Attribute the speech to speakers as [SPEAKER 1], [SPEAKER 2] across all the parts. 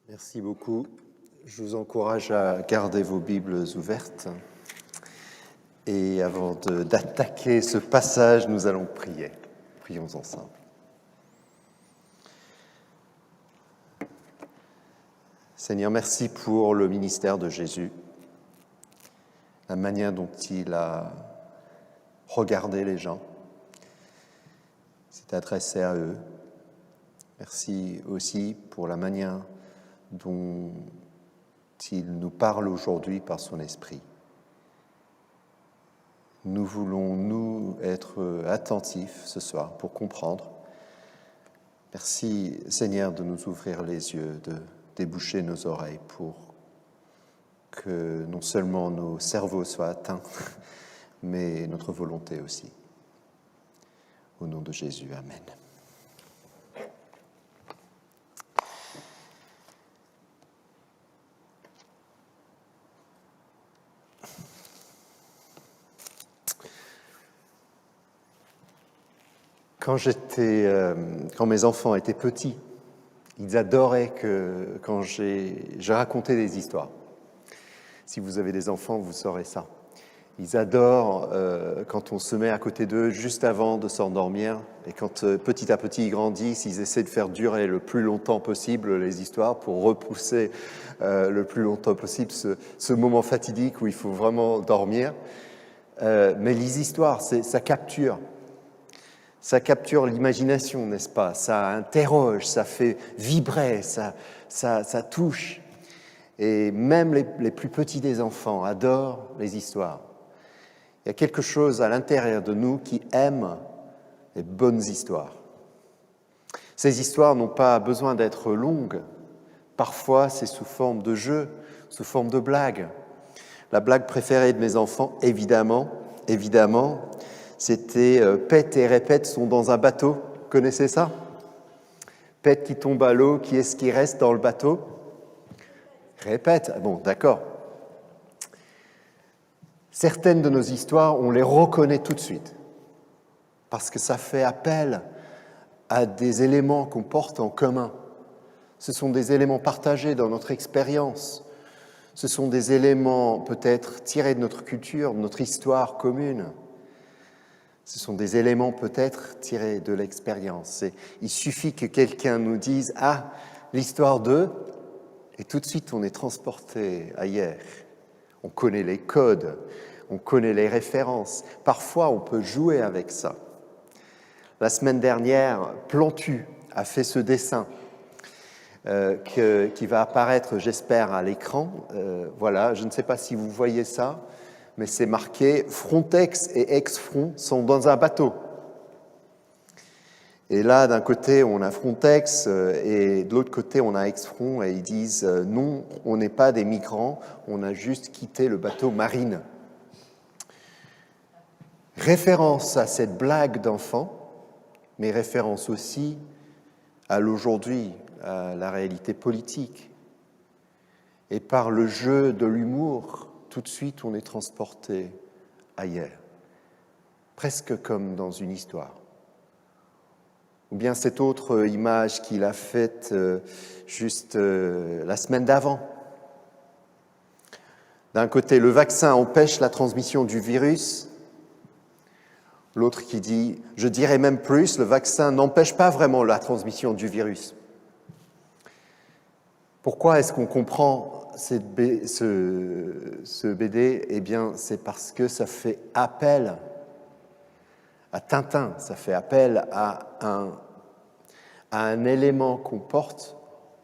[SPEAKER 1] Merci beaucoup. Je vous encourage à garder vos Bibles ouvertes. Et avant d'attaquer ce passage, nous allons prier. Prions ensemble. Seigneur, merci pour le ministère de Jésus, la manière dont il a regardé les gens, s'est adressé à eux. Merci aussi pour la manière dont il nous parle aujourd'hui par son esprit. Nous voulons, nous, être attentifs ce soir pour comprendre. Merci, Seigneur, de nous ouvrir les yeux, de déboucher nos oreilles pour que non seulement nos cerveaux soient atteints, mais notre volonté aussi. Au nom de Jésus, Amen. Quand mes enfants étaient petits, ils adoraient quand je racontais des histoires. Si vous avez des enfants, vous saurez ça. Ils adorent quand on se met à côté d'eux juste avant de s'endormir, et quand petit à petit ils grandissent, ils essaient de faire durer le plus longtemps possible les histoires pour repousser le plus longtemps possible ce moment fatidique où il faut vraiment dormir. Mais les histoires, ça capture. Ça capture l'imagination, n'est-ce pas? Ça interroge, ça fait vibrer, ça touche. Et même les plus petits des enfants adorent les histoires. Il y a quelque chose à l'intérieur de nous qui aime les bonnes histoires. Ces histoires n'ont pas besoin d'être longues. Parfois, c'est sous forme de jeu, sous forme de blague. La blague préférée de mes enfants, évidemment, c'était Pète et Répète sont dans un bateau. Vous connaissez ça? Pète qui tombe à l'eau, qui est-ce qui reste dans le bateau? Répète. Ah bon, d'accord. Certaines de nos histoires, on les reconnaît tout de suite, parce que ça fait appel à des éléments qu'on porte en commun. Ce sont des éléments partagés dans notre expérience. Ce sont des éléments peut-être tirés de notre culture, de notre histoire commune. Ce sont des éléments peut-être tirés de l'expérience. Il suffit que quelqu'un nous dise « Ah, l'histoire d'eux », et tout de suite on est transporté ailleurs. On connaît les codes, on connaît les références. Parfois on peut jouer avec ça. La semaine dernière, Plantu a fait ce dessin qui va apparaître, j'espère, à l'écran. Voilà, je ne sais pas si vous voyez ça, mais c'est marqué « Frontex et ex-front sont dans un bateau ». Et là, d'un côté, on a Frontex et de l'autre côté, on a ex-front et ils disent « Non, on n'est pas des migrants, on a juste quitté le bateau Marine ». Référence à cette blague d'enfant, mais référence aussi à l'aujourd'hui, à la réalité politique. Et par le jeu de l'humour, tout de suite, on est transporté ailleurs, presque comme dans une histoire. Ou bien cette autre image qu'il a faite juste la semaine d'avant. D'un côté, le vaccin empêche la transmission du virus. L'autre qui dit, je dirais même plus, le vaccin n'empêche pas vraiment la transmission du virus. Pourquoi est-ce qu'on comprend ce BD? Eh bien, c'est parce que ça fait appel à Tintin, ça fait appel à un élément qu'on porte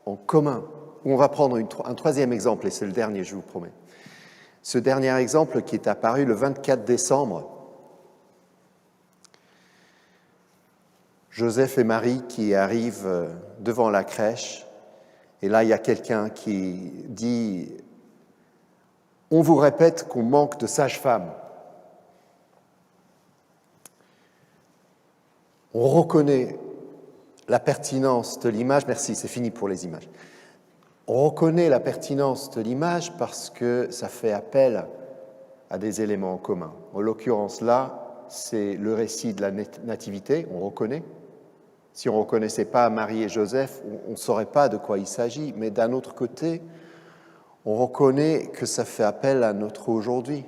[SPEAKER 1] en commun. On va prendre un troisième exemple, et c'est le dernier, je vous promets. Ce dernier exemple qui est apparu le 24 décembre, Joseph et Marie qui arrivent devant la crèche, et là, il y a quelqu'un qui dit « On vous répète qu'on manque de sages-femmes ». On reconnaît la pertinence de l'image. Merci, c'est fini pour les images. On reconnaît la pertinence de l'image parce que ça fait appel à des éléments en commun. En l'occurrence, là, c'est le récit de la nativité, on reconnaît. Si on ne reconnaissait pas Marie et Joseph, on ne saurait pas de quoi il s'agit. Mais d'un autre côté, on reconnaît que ça fait appel à notre aujourd'hui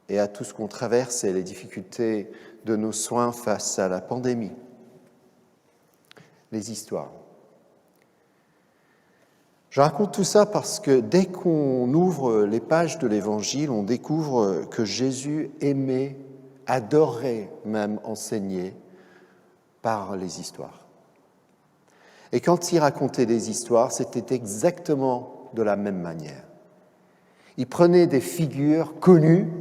[SPEAKER 1] et à tout ce qu'on traverse et les difficultés de nos soins face à la pandémie. Les histoires. Je raconte tout ça parce que dès qu'on ouvre les pages de l'Évangile, on découvre que Jésus aimait, adorait même enseigner par les histoires. Et quand il racontait des histoires, c'était exactement de la même manière. Il prenait des figures connues,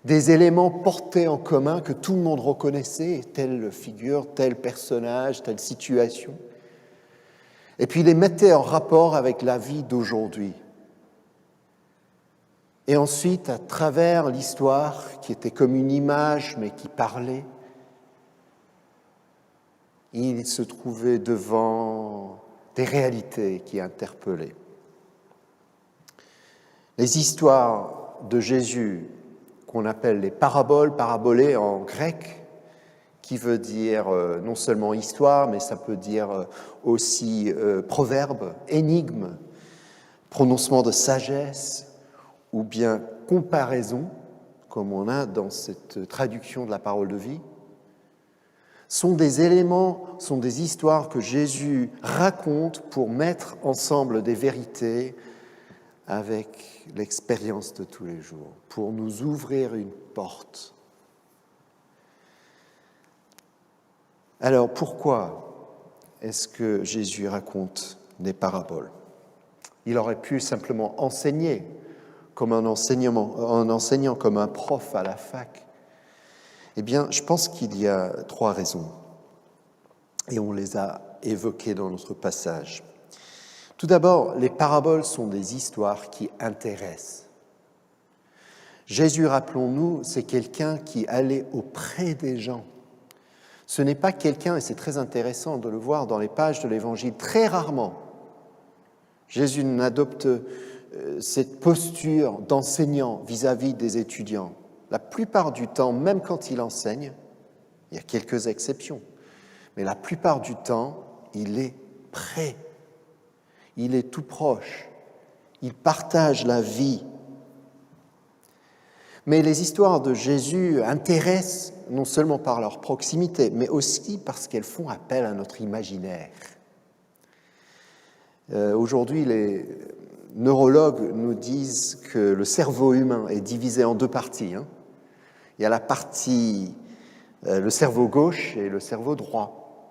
[SPEAKER 1] des éléments portés en commun que tout le monde reconnaissait, telle figure, tel personnage, telle situation, et puis il les mettait en rapport avec la vie d'aujourd'hui. Et ensuite, à travers l'histoire, qui était comme une image, mais qui parlait, il se trouvait devant des réalités qui interpellaient. Les histoires de Jésus, qu'on appelle les paraboles, parabolées en grec, qui veut dire non seulement histoire, mais ça peut dire aussi proverbe, énigme, prononcement de sagesse, ou bien comparaison, comme on a dans cette traduction de la parole de vie, sont des éléments, sont des histoires que Jésus raconte pour mettre ensemble des vérités avec l'expérience de tous les jours, pour nous ouvrir une porte. Alors pourquoi est-ce que Jésus raconte des paraboles ? Il aurait pu simplement enseigner comme un enseignant, comme un prof à la fac. Eh bien, je pense qu'il y a 3 raisons, et on les a évoquées dans notre passage. Tout d'abord, les paraboles sont des histoires qui intéressent. Jésus, rappelons-nous, c'est quelqu'un qui allait auprès des gens. Ce n'est pas quelqu'un, et c'est très intéressant de le voir dans les pages de l'Évangile, très rarement, Jésus n'adopte cette posture d'enseignant vis-à-vis des étudiants. La plupart du temps, même quand il enseigne, il y a quelques exceptions, mais la plupart du temps, il est prêt, il est tout proche, il partage la vie. Mais les histoires de Jésus intéressent non seulement par leur proximité, mais aussi parce qu'elles font appel à notre imaginaire. Aujourd'hui, les neurologues nous disent que le cerveau humain est divisé en 2 parties. Il y a la partie, le cerveau gauche et le cerveau droit.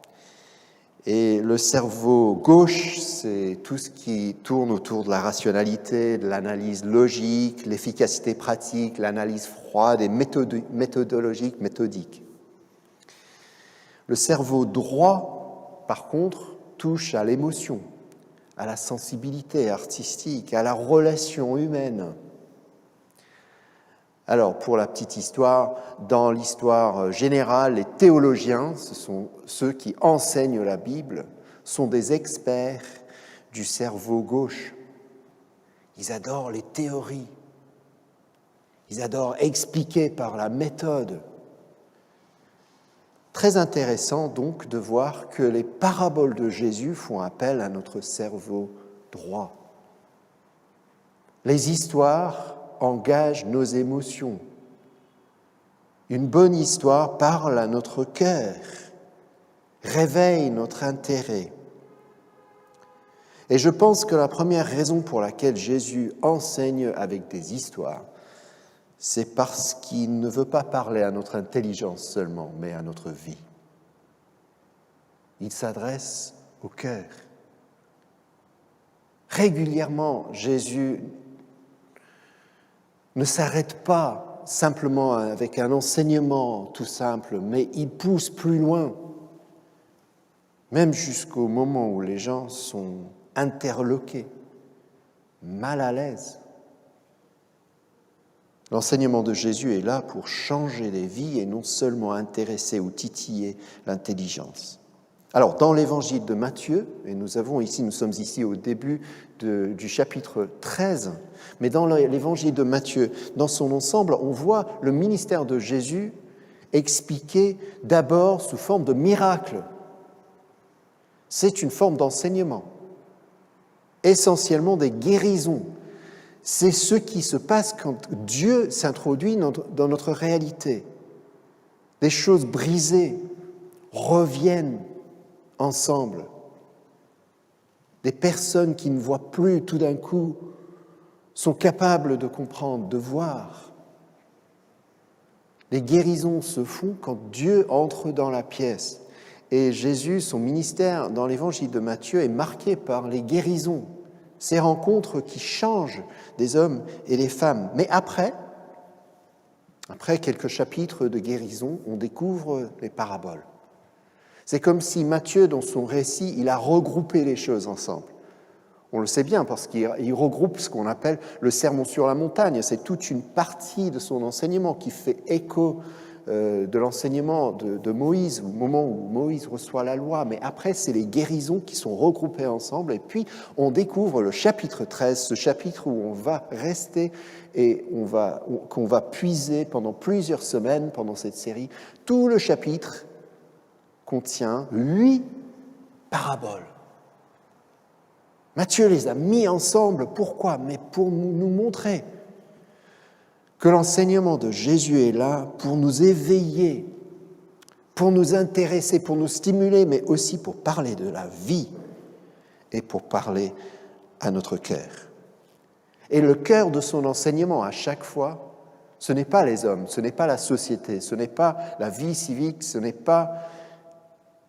[SPEAKER 1] Et le cerveau gauche, c'est tout ce qui tourne autour de la rationalité, de l'analyse logique, l'efficacité pratique, l'analyse froide et méthodologique, méthodique. Le cerveau droit, par contre, touche à l'émotion, à la sensibilité artistique, à la relation humaine. Alors, pour la petite histoire, dans l'histoire générale, les théologiens, ce sont ceux qui enseignent la Bible, sont des experts du cerveau gauche. Ils adorent les théories. Ils adorent expliquer par la méthode. Très intéressant donc de voir que les paraboles de Jésus font appel à notre cerveau droit. Les histoires engage nos émotions. Une bonne histoire parle à notre cœur, réveille notre intérêt. Et je pense que la première raison pour laquelle Jésus enseigne avec des histoires, c'est parce qu'il ne veut pas parler à notre intelligence seulement, mais à notre vie. Il s'adresse au cœur. Régulièrement, Jésus ne s'arrête pas simplement avec un enseignement tout simple, mais il pousse plus loin, même jusqu'au moment où les gens sont interloqués, mal à l'aise. L'enseignement de Jésus est là pour changer les vies et non seulement intéresser ou titiller l'intelligence. Alors, dans l'évangile de Matthieu, et nous sommes ici au début du chapitre 13, mais dans l'évangile de Matthieu, dans son ensemble, on voit le ministère de Jésus expliqués d'abord sous forme de miracles. C'est une forme d'enseignement, essentiellement des guérisons. C'est ce qui se passe quand Dieu s'introduit dans notre réalité. Des choses brisées reviennent ensemble. Des personnes qui ne voient plus, tout d'un coup, sont capables de comprendre, de voir. Les guérisons se font quand Dieu entre dans la pièce. Et Jésus, son ministère dans l'évangile de Matthieu est marqué par les guérisons, ces rencontres qui changent des hommes et des femmes. Mais après quelques chapitres de guérison, on découvre les paraboles. C'est comme si Matthieu, dans son récit, il a regroupé les choses ensemble. On le sait bien parce qu'il regroupe ce qu'on appelle le sermon sur la montagne. C'est toute une partie de son enseignement qui fait écho de l'enseignement de Moïse, au moment où Moïse reçoit la loi. Mais après, c'est les guérisons qui sont regroupées ensemble. Et puis, on découvre le chapitre 13, ce chapitre où on va rester et qu'on va puiser pendant plusieurs semaines, pendant cette série. Tout le chapitre contient 8 paraboles. Matthieu les a mis ensemble. Pourquoi ? Mais pour nous montrer que l'enseignement de Jésus est là pour nous éveiller, pour nous intéresser, pour nous stimuler, mais aussi pour parler de la vie et pour parler à notre cœur. Et le cœur de son enseignement, à chaque fois, ce n'est pas les hommes, ce n'est pas la société, ce n'est pas la vie civique, ce n'est pas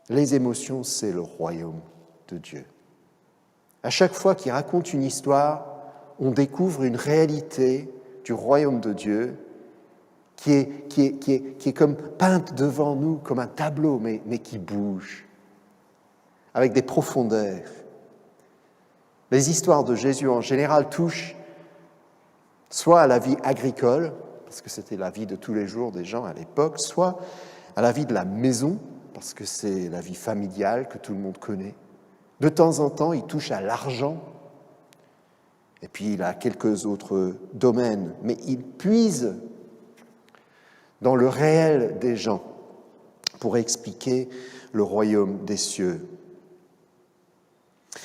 [SPEAKER 1] les émotions, c'est le royaume de Dieu. À chaque fois qu'il raconte une histoire, on découvre une réalité du royaume de Dieu qui est comme peinte devant nous, comme un tableau, mais qui bouge, avec des profondeurs. Les histoires de Jésus, en général, touchent soit à la vie agricole, parce que c'était la vie de tous les jours des gens à l'époque, soit à la vie de la maison, parce que c'est la vie familiale que tout le monde connaît. De temps en temps, il touche à l'argent, et puis il a quelques autres domaines, mais il puise dans le réel des gens pour expliquer le royaume des cieux.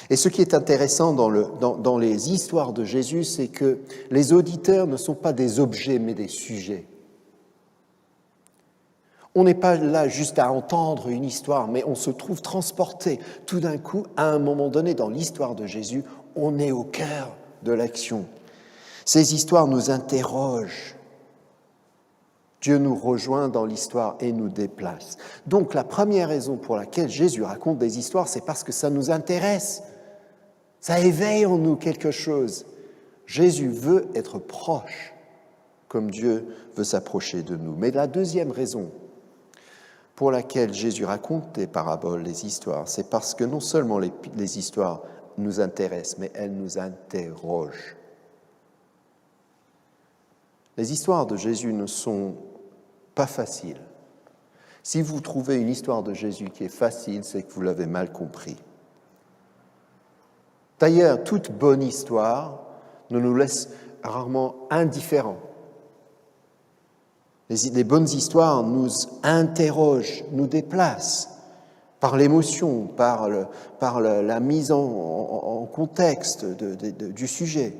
[SPEAKER 1] Et ce qui est intéressant dans les histoires de Jésus, c'est que les auditeurs ne sont pas des objets, mais des sujets. On n'est pas là juste à entendre une histoire, mais on se trouve transporté. Tout d'un coup, à un moment donné, dans l'histoire de Jésus, on est au cœur de l'action. Ces histoires nous interrogent. Dieu nous rejoint dans l'histoire et nous déplace. Donc la première raison pour laquelle Jésus raconte des histoires, c'est parce que ça nous intéresse. Ça éveille en nous quelque chose. Jésus veut être proche, comme Dieu veut s'approcher de nous. Mais la deuxième raison pour laquelle Jésus raconte des paraboles, les histoires, c'est parce que non seulement les histoires nous intéressent, mais elles nous interrogent. Les histoires de Jésus ne sont pas faciles. Si vous trouvez une histoire de Jésus qui est facile, c'est que vous l'avez mal compris. D'ailleurs, toute bonne histoire ne nous laisse rarement indifférents. Les bonnes histoires nous interrogent, nous déplacent par l'émotion, par la mise en contexte du sujet.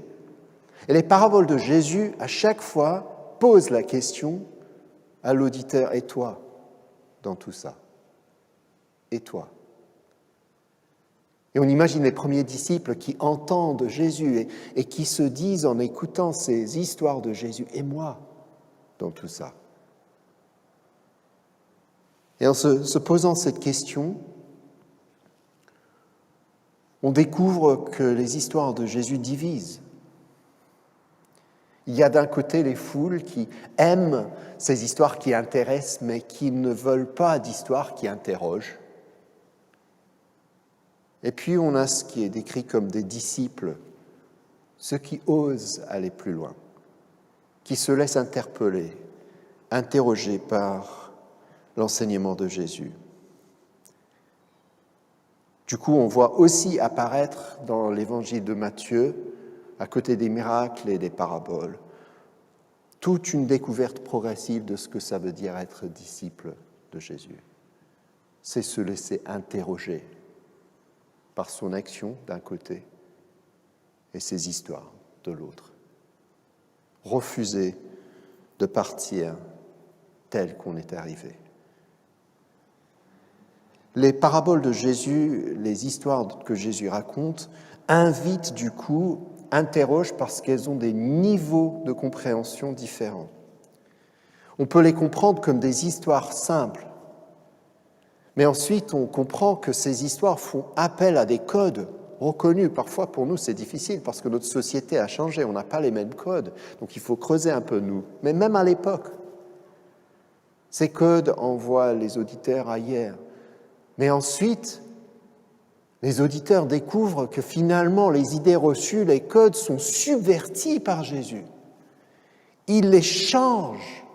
[SPEAKER 1] Et les paraboles de Jésus, à chaque fois, posent la question à l'auditeur, et toi, dans tout ça? Et toi? Et on imagine les premiers disciples qui entendent Jésus et qui se disent en écoutant ces histoires de Jésus, et moi, dans tout ça? Et en se posant cette question, on découvre que les histoires de Jésus divisent. Il y a d'un côté les foules qui aiment ces histoires qui intéressent, mais qui ne veulent pas d'histoires qui interrogent. Et puis on a ce qui est décrit comme des disciples, ceux qui osent aller plus loin, qui se laissent interpeller, interroger par l'enseignement de Jésus. Du coup, on voit aussi apparaître dans l'évangile de Matthieu, à côté des miracles et des paraboles, toute une découverte progressive de ce que ça veut dire être disciple de Jésus. C'est se laisser interroger par son action d'un côté et ses histoires de l'autre. Refuser de partir tel qu'on est arrivé. Les paraboles de Jésus, les histoires que Jésus raconte, invitent du coup, interrogent parce qu'elles ont des niveaux de compréhension différents. On peut les comprendre comme des histoires simples, mais ensuite on comprend que ces histoires font appel à des codes reconnus. Parfois pour nous c'est difficile parce que notre société a changé, on n'a pas les mêmes codes, donc il faut creuser un peu nous. Mais même à l'époque, ces codes envoient les auditeurs ailleurs. Mais ensuite, les auditeurs découvrent que finalement, les idées reçues, les codes sont subvertis par Jésus. Il les change.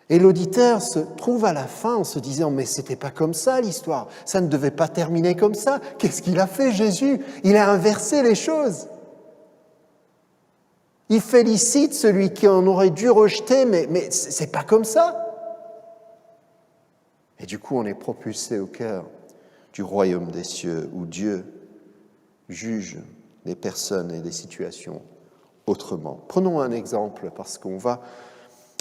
[SPEAKER 1] Et l'auditeur se trouve à la fin en se disant « Mais c'était pas comme ça l'histoire, ça ne devait pas terminer comme ça. Qu'est-ce qu'il a fait Jésus? Il a inversé les choses. » Il félicite celui qui en aurait dû rejeter, mais c'est pas comme ça. Et du coup, on est propulsé au cœur du royaume des cieux où Dieu juge les personnes et les situations autrement. Prenons un exemple parce qu'on va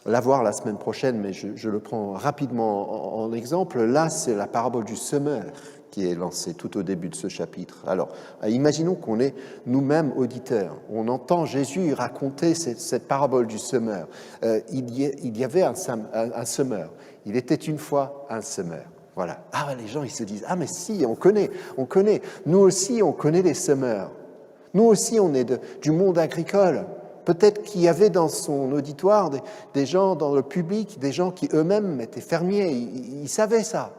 [SPEAKER 1] l'avoir la semaine prochaine, mais je le prends rapidement en exemple. Là, c'est la parabole du semeur qui est lancée tout au début de ce chapitre. Alors, imaginons qu'on est nous-mêmes auditeurs. On entend Jésus raconter cette parabole du semeur. Il y avait un semeur. Il était une fois un semeur. Voilà. Ah, les gens, ils se disent, ah, mais si, on connaît. Nous aussi, on connaît les semeurs. Nous aussi, on est du monde agricole. Peut-être qu'il y avait dans son auditoire des gens dans le public, des gens qui eux-mêmes étaient fermiers. Ils savaient ça.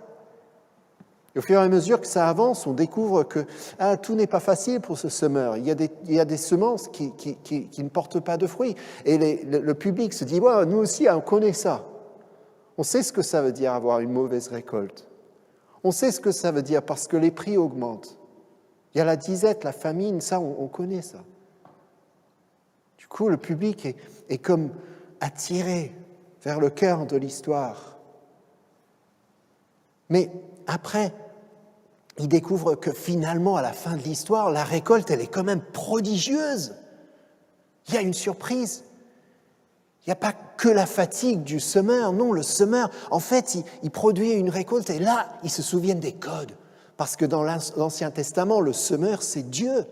[SPEAKER 1] Et au fur et à mesure que ça avance, on découvre que tout n'est pas facile pour ce semeur. Il y a des semences qui ne portent pas de fruits. Et le public se dit, ouais, nous aussi, on connaît ça. On sait ce que ça veut dire avoir une mauvaise récolte. On sait ce que ça veut dire parce que les prix augmentent. Il y a la disette, la famine, ça, on connaît ça. Du coup, le public est comme attiré vers le cœur de l'histoire. Mais après, il découvre que finalement, à la fin de l'histoire, la récolte, elle est quand même prodigieuse. Il y a une surprise. Il n'y a pas que la fatigue du semeur. Non, le semeur, en fait, il produit une récolte et là, ils se souviennent des codes. Parce que dans l'Ancien Testament, le semeur, c'est Dieu.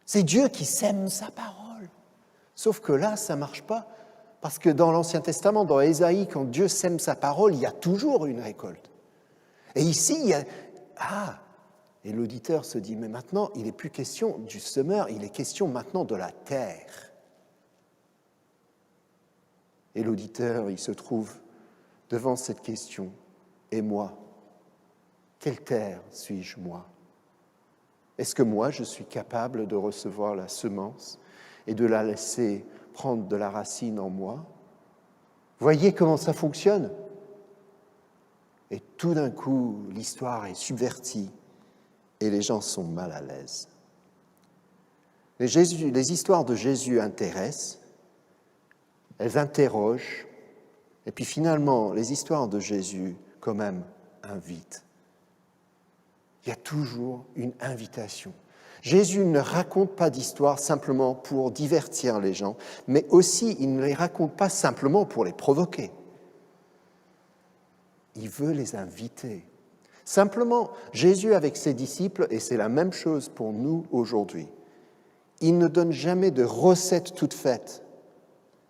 [SPEAKER 1] C'est Dieu qui sème sa parole. Sauf que là, ça ne marche pas. Parce que dans l'Ancien Testament, dans Ésaïe, quand Dieu sème sa parole, il y a toujours une récolte. Et ici, il y a... Et l'auditeur se dit, mais maintenant, il n'est plus question du semeur, il est question maintenant de la terre. Et l'auditeur, il se trouve devant cette question. Et moi, quelle terre suis-je, moi? Est-ce que moi, je suis capable de recevoir la semence et de la laisser prendre de la racine en moi? Voyez comment ça fonctionne? Et tout d'un coup, l'histoire est subvertie et les gens sont mal à l'aise. Les histoires de Jésus intéressent, elles interrogent, et puis finalement, les histoires de Jésus, quand même, invitent. Il y a toujours une invitation. Jésus ne raconte pas d'histoires simplement pour divertir les gens, mais aussi il ne les raconte pas simplement pour les provoquer. Il veut les inviter. Simplement, Jésus avec ses disciples, et c'est la même chose pour nous aujourd'hui, il ne donne jamais de recette toute faite.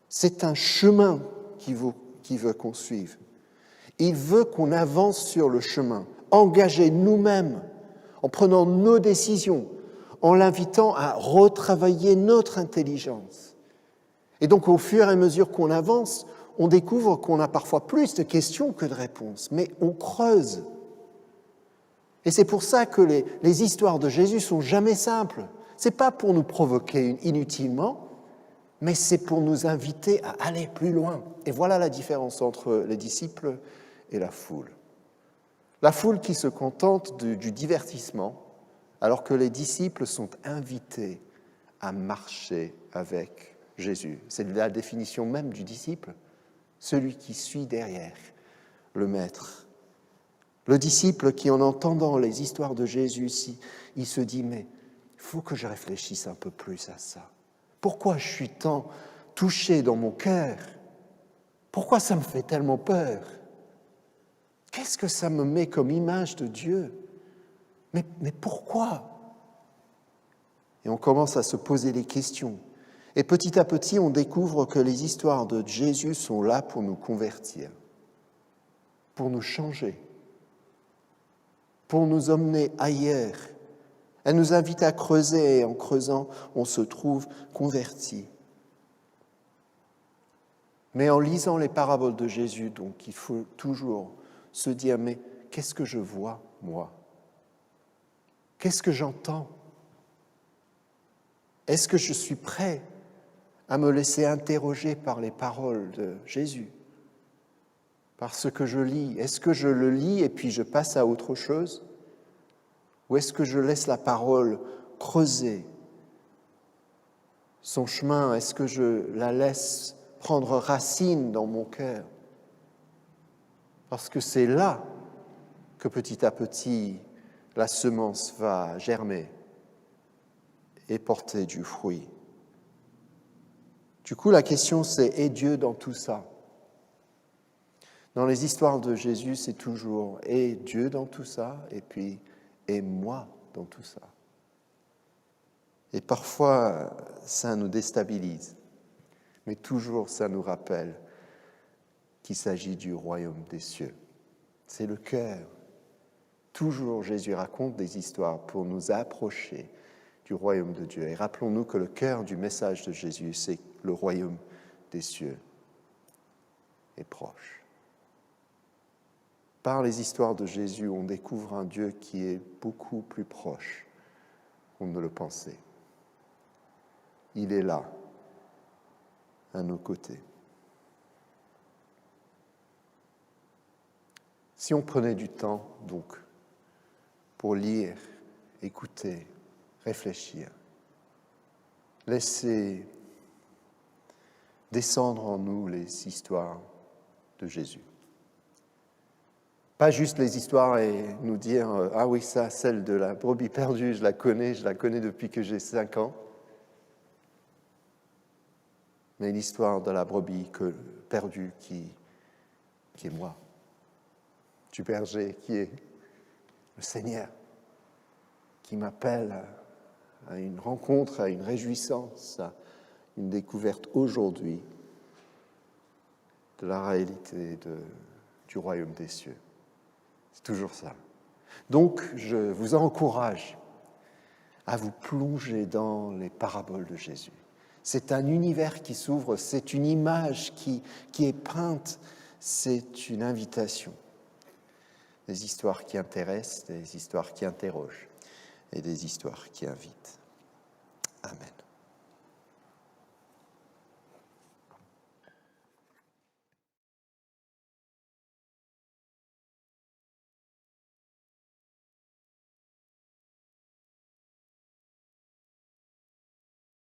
[SPEAKER 1] C'est un chemin qu'il veut qu'on suive. Il veut qu'on avance sur le chemin, engagés nous-mêmes, en prenant nos décisions, en l'invitant à retravailler notre intelligence. Et donc, au fur et à mesure qu'on avance, on découvre qu'on a parfois plus de questions que de réponses, mais on creuse. Et c'est pour ça que les histoires de Jésus sont jamais simples. Ce n'est pas pour nous provoquer inutilement, mais c'est pour nous inviter à aller plus loin. Et voilà la différence entre les disciples et la foule. La foule qui se contente du divertissement, alors que les disciples sont invités à marcher avec Jésus. C'est la définition même du disciple, celui qui suit derrière le Maître. Le disciple qui, en entendant les histoires de Jésus, il se dit « mais il faut que je réfléchisse un peu plus à ça. Pourquoi je suis tant touché dans mon cœur? Pourquoi ça me fait tellement peur? Qu'est-ce que ça me met comme image de Dieu? Mais pourquoi ?» Et on commence à se poser des questions. Et petit à petit, on découvre que les histoires de Jésus sont là pour nous convertir, pour nous changer, pour nous emmener ailleurs. Elle nous invite à creuser et en creusant, on se trouve converti. Mais en lisant les paraboles de Jésus, donc, il faut toujours se dire « mais qu'est-ce que je vois, moi? Qu'est-ce que j'entends? Est-ce que je suis prêt à me laisser interroger par les paroles de Jésus, par ce que je lis? Est-ce que je le lis et puis je passe à autre chose? Ou est-ce que je laisse la parole creuser son chemin? Est-ce que je la laisse prendre racine dans mon cœur? Parce que c'est là que petit à petit, la semence va germer et porter du fruit. Du coup, la question c'est, est Dieu dans tout ça? Dans les histoires de Jésus, c'est toujours, est Dieu dans tout ça? Et puis, est moi dans tout ça? Et parfois, ça nous déstabilise, mais toujours ça nous rappelle qu'il s'agit du royaume des cieux. C'est le cœur. Toujours Jésus raconte des histoires pour nous approcher du royaume de Dieu. Et rappelons-nous que le cœur du message de Jésus, c'est le royaume des cieux est proche. Par les histoires de Jésus, on découvre un Dieu qui est beaucoup plus proche qu'on ne le pensait. Il est là, à nos côtés. Si on prenait du temps, donc, pour lire, écouter, réfléchir, laisser descendre en nous les histoires de Jésus. Pas juste les histoires et nous dire « Ah oui, ça, celle de la brebis perdue, je la connais depuis que j'ai 5 ans. » Mais l'histoire de la brebis perdue qui est moi, du berger qui est le Seigneur, qui m'appelle à une rencontre, à une réjouissance, à une découverte aujourd'hui de la réalité du royaume des cieux. C'est toujours ça. Donc, je vous encourage à vous plonger dans les paraboles de Jésus. C'est un univers qui s'ouvre, c'est une image qui est peinte, c'est une invitation. Des histoires qui intéressent, des histoires qui interrogent et des histoires qui invitent. Amen.